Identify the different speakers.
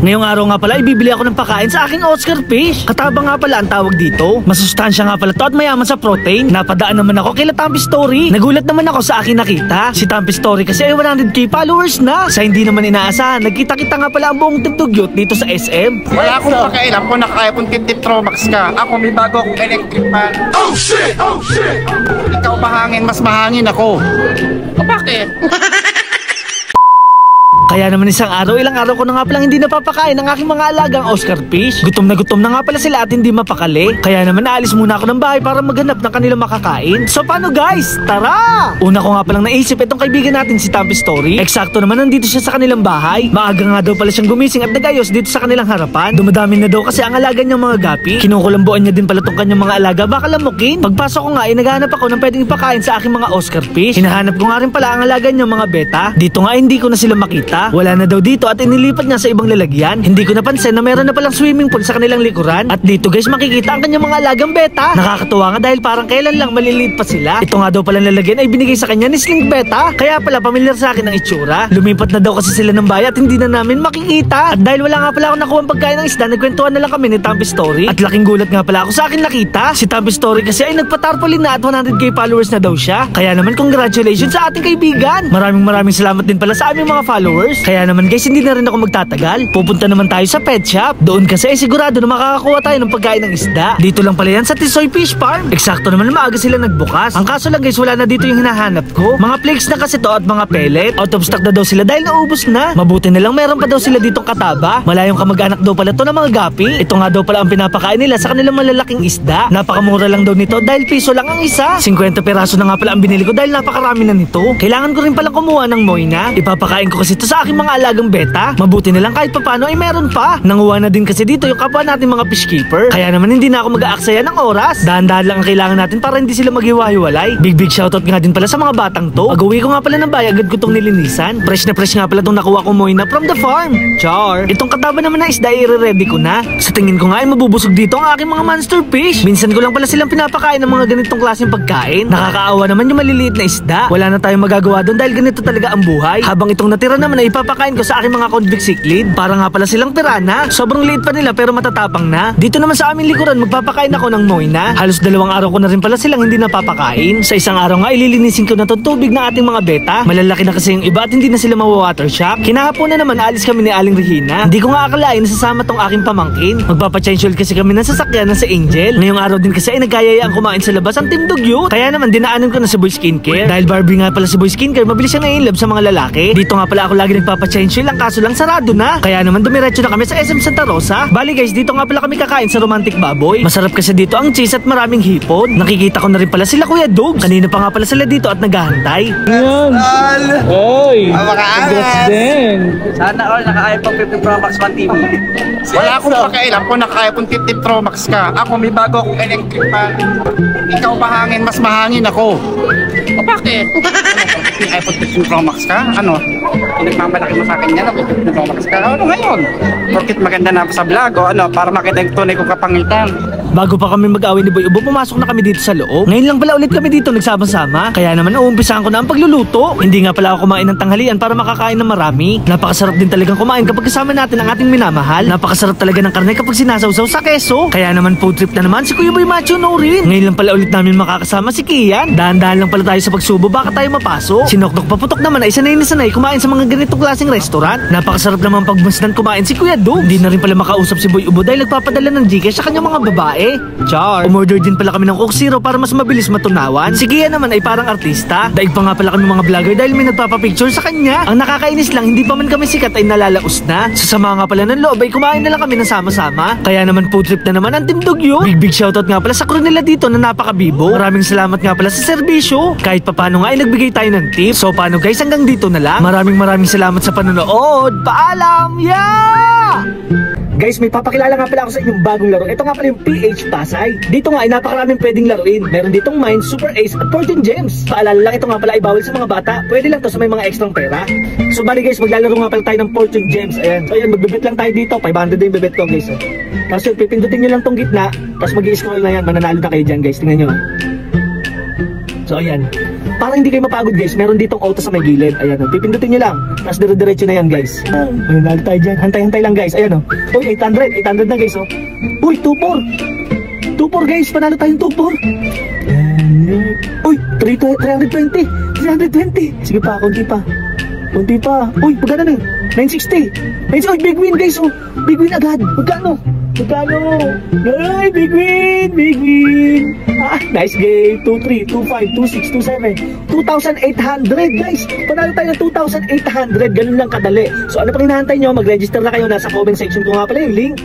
Speaker 1: Ngayong araw nga pala, ibibili ako ng pakain sa aking Oscar Fish. Kataba nga pala ang tawag dito. Masustansya nga pala to at mayaman sa protein. Napadaan naman ako kay Tampi Story. Nagulat naman ako sa akin nakita. Si Tampi Story kasi ay 100k followers na. Sa hindi naman inaasahan, nagkita-kita nga pala ang buong Team Dugyot dito sa SM.
Speaker 2: Wala akong pakailan kung nakakaya kung tip-tip Pro Max ka. Ako may bago akong electric fan. Oh shit! Oh shit! Ikaw mahangin, mas mahangin ako. O bakit?
Speaker 1: Kaya naman ilang araw ko na nga palang hindi napapakain ng aking mga alagang Oscar Fish. Gutom na nga pala sila at hindi mapakali. Kaya naman naalis muna ako ng bahay para maghanap ng kanilang makakain. So paano guys? Tara! Una ko nga palang naisip itong kaibigan natin si Tampi Story. Eksakto naman nandito siya sa kanilang bahay. Maaga nga daw pala siyang gumising at nagayos dito sa kanilang harapan. Dumadami na daw kasi ang alaga niyang mga gapi. Kinukulambuan niya din pala tong kanyang mga alaga, baka lamukin. Pagpasok ko nga ay naghahanap ako ng pwedeng ipakain sa aking mga Oscar Fish. Hinahanap ko nga rin pala ang alaga niyang mga beta. Dito nga hindi ko na sila makita. Wala na daw dito at inilipat niya sa ibang lalagyan. Hindi ko napansin na meron na palang swimming pool sa kanilang likuran. At dito guys makikita ang kanyang mga alagang beta. Nakakatuwa nga dahil parang kailan lang maliliit pa sila. Ito nga daw palang lalagyan ay binigay sa kanya ni Sling Beta. Kaya pala pamilyar sa akin ang itsura. Lumipat na daw kasi sila ng bahay at hindi na namin makikita. At dahil wala nga pala ako nakuha ang pagkain ng isda, nagkwentuhan na lang kami ni Tampi Story. At laking gulat nga pala ako sa akin nakita. Si Tampi Story kasi ay nagpatarpaulin na at 100k followers na daw siya. Kaya naman congratulations sa ating kaibigan. Maraming salamat din pala sa aming mga followers. Kaya naman guys, hindi na rin ako magtatagal. Pupunta naman tayo sa pet shop. Doon kasi ay sigurado na makakakuha tayo ng pagkain ng isda. Dito lang pala yan sa Tisoy Fish Farm. Eksakto naman na maaga sila nagbukas. Ang kaso lang guys, wala na dito yung hinahanap ko. Mga flakes na kasi to at mga pellet. Out of stock na daw sila dahil naubos na. Mabuti na lang meron pa daw sila ditong kataba. Malayong kamag-anak daw pala to ng mga gapi. Ito nga daw pala ang pinapakain nila sa kanilang malalaking isda. Napakamura lang daw nito dahil piso lang ang isa. 50 peraso na nga pala ang binili ko dahil napakarami na nito. Kailangan ko rin palang kumuha ng moina. Ipapakain ko kasi to sa aking mga alagang beta. Mabuti na lang kahit papano ay meron pa. Nanguha na din kasi dito yung kapwa natin mga fish keeper. Kaya naman hindi na ako mag-aaksaya ng oras. Dahan-dahan lang ang kailangan natin para hindi sila maghiwa-hiwalay. Big shoutout nga din pala sa mga batang to. Pag-uwi ko nga pala ng bahay, agad ko tong nilinisan. Fresh na fresh nga pala tong nakuha ko moina from the farm. Char! Itong kataba naman na isda i-ready ko na. Sa tingin ko nga ay mabubusog dito ang aking mga monster fish. Minsan ko lang pala silang pinapakain ng mga ganitong klaseng pagkain. Nakakaawa naman yung maliliit na isda. Wala na tayong magagawa doon dahil ganito talaga ang buhay. Habang itong natira naman ay ipapakain ko sa aking mga convict cichlid. Para nga pala silang pirana. Sobrang liit pa nila pero matatapang na. Dito naman sa aming likuran magpapakain ako ng moina. Halos 2 araw ko na rin pala silang hindi napapakain. Sa isang araw nga ililinisin ko na itong tubig ng ating mga beta. Malalaki na kasi yung iba at hindi na sila mawa-water shock. Kinahapon na naman alis kami ni Aling Regina. Hindi ko nga akalain na sasama tong aking pamangkin. Magpapa-change oil kasi kami ng sasakyan ng sa Angel. Ngayong araw din kasi ay nagkayayaan kumain sa labas ang Team Dugyot. Kaya naman dinaanan ko na si Boy Skincare. Dahil Barbie nga pala si Boy Skincare, mabilis siyang na-inlove sa mga lalaki. Dito nga pala ako lagi nagpapa-change oil, ang kaso lang sarado na. Kaya naman dumiretso na kami sa SM Santa Rosa. Bali guys, dito nga pala kami kakain sa Romantic Baboy. Masarap kasi dito ang cheese at maraming hipon. Nakikita ko na rin pala sila Kuya Dogs. Kanina pa nga pala sila dito at naghahantay.
Speaker 3: Yan. Oy. Congrats din.
Speaker 4: Sana all nakakaya pang 50 Pro Max 1 TV.
Speaker 2: Wala akong pakailan kung nakakaya kung tip-tip Pro Max ka. Ako may bago akong electric fan. Ikaw mahangin, mas mahangin ako. O bakit? May iPhone 15 Pro Max ka? Ano? Nagmamalaki mo sa akin yan, 15 Pro Max ka? Ano ngayon? Porkit maganda na sa vlog o ano, para makita yung tunay kong kapangitan.
Speaker 1: Bago pa kami mag-away ni Boy Ubo, pumasok na kami dito sa loob. Ngayon lang pala ulit kami dito nagsama-sama. Kaya naman uumpisahan ko na ang pagluluto. Hindi nga pala ako kumain ng tanghalian para makakain ng marami. Napakasarap din talagang kumain kapag kasama natin ang ating minamahal. Napakasarap talaga ng karne kapag sinasawsaw sa keso. Kaya naman food trip na naman si Kuya Boy Macho no rin. Ngayon lang pala ulit namin makakasama si Kian. Dahan-dahan lang pala tayo sa pagsubo, baka tayo mapasok. Si Noknok Paputok naman ay sanay na sanay kumain sa mga ganitong klaseng restaurant. Napakasarap naman pagmasdan kumain si Kuya Dog. Hindi na rin pala makausap si Boy Ubo dahil nagpapadala ng Gcash sa kanyang mga babae. Char! Umorder din pala kami ng Coke Zero para mas mabilis matunawan. Si Kian naman ay parang artista. Daig pa nga pala kami mga vlogger dahil may nagpapapicture sa kanya. Ang nakakainis lang, hindi pa man kami sikat ay nalalaos na. Sasama nga pala ng loob ay kumain na lang kami ng sama-sama. Kaya naman food trip na naman ang Team Dugyot. Big shoutout nga pala sa crew nila dito na napakabibo. Maraming salamat nga pala sa serbisyo. Kahit papano nga ay nagbigay tayo ng tip. So paano guys, hanggang dito na lang. Maraming salamat sa panonood. Paalam! Yeah! Guys, may papakilala nga pala ako sa inyong bagong laro. Ito nga pala yung PH Pasay. Dito nga ay napakaraming pwedeng laruin. Meron ditong Mine, Super Ace at Fortune Gems. Paalala lang, ito nga pala ay bawal sa mga bata. Pwede lang to sa may mga ekstrang pera. So bali guys, maglalaro nga pala tayo ng Fortune Gems. Ayan. So ayan, magbibet lang tayo dito. 500 din bibet ko guys. Tapos yun, pipindutin nyo lang tong gitna. Tapos mag-i-scroll na yan. Mananalo na kayo dyan guys. Tingnan nyo. So ayan. Para hindi kayo mapagod guys, meron ditong auto sa may gilid. Ayan o, pipindutin nyo lang. Tapos dire-diretso na yan guys. Ayun, nalo tayo dyan. Hantay-hantay lang guys. Ayan o. Uy, 800 na guys o. Uy, 2-4 guys, panalo tayong 2-4. Uy, 320. Sige pa, konti pa. Uy, magkano na? 960. Uy, big win guys oh. Big win agad. Magkano? Ay, big win. Nice game. 2-3, 2-5, 2-6, 2-7. 2,800 guys. Panalo tayo ng 2,800. Ganun lang kadali. So ano pang hinahantay nyo? Mag-register na kayo. Nasa comment section ko nga pala yung link.